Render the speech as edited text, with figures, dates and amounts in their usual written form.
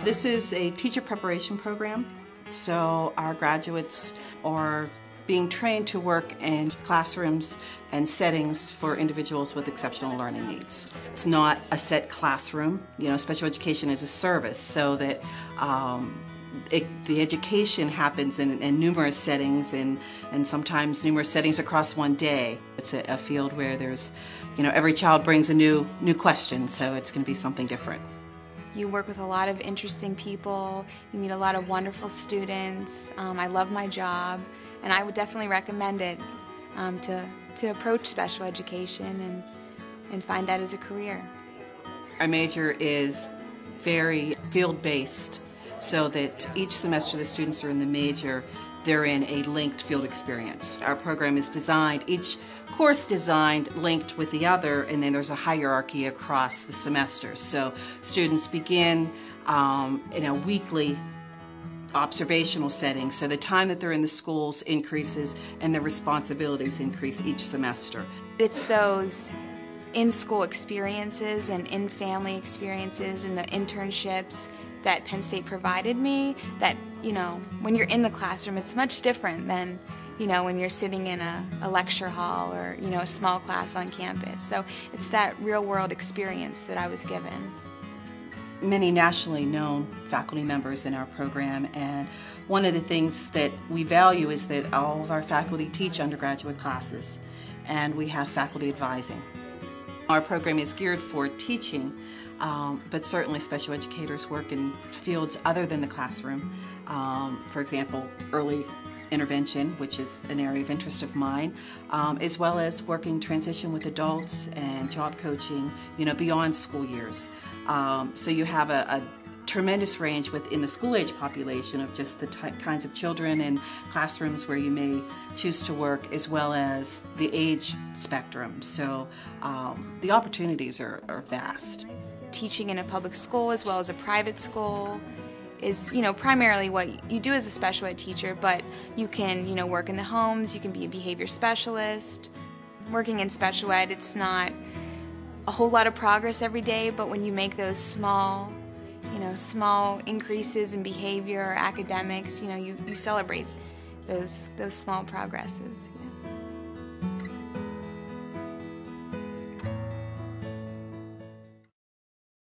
This is a teacher preparation program, so our graduates are being trained to work in classrooms and settings for individuals with exceptional learning needs. It's not a set classroom. Special education is a service, so that the education happens in numerous settings and sometimes numerous settings across one day. It's a field where there's, every child brings a new question, so it's going to be something different. You work with a lot of interesting people, you meet a lot of wonderful students. I love my job, and I would definitely recommend it to approach special education and find that as a career. Our major is very field-based, so that each semester the students are in the major, they're in a linked field experience. Our program is designed, each course designed linked with the other, and then there's a hierarchy across the semesters. So students begin in a weekly observational setting, so the time that they're in the schools increases and their responsibilities increase each semester. It's those in-school experiences and in-family experiences and the internships that Penn State provided me that, when you're in the classroom, it's much different than, when you're sitting in a lecture hall or, a small class on campus. So it's that real-world experience that I was given. Many nationally known faculty members in our program, and one of the things that we value is that all of our faculty teach undergraduate classes, and we have faculty advising. Our program is geared for teaching, but certainly special educators work in fields other than the classroom. For example, early intervention, which is an area of interest of mine, as well as working transition with adults and job coaching, beyond school years. So you have a tremendous range within the school-age population of just the kinds of children and classrooms where you may choose to work, as well as the age spectrum. So the opportunities are vast. Teaching in a public school as well as a private school is, primarily what you do as a special ed teacher, but you can, work in the homes, you can be a behavior specialist. Working in special ed, it's not a whole lot of progress every day, but when you make those small increases in behavior or academics, you celebrate those small progresses. Yeah.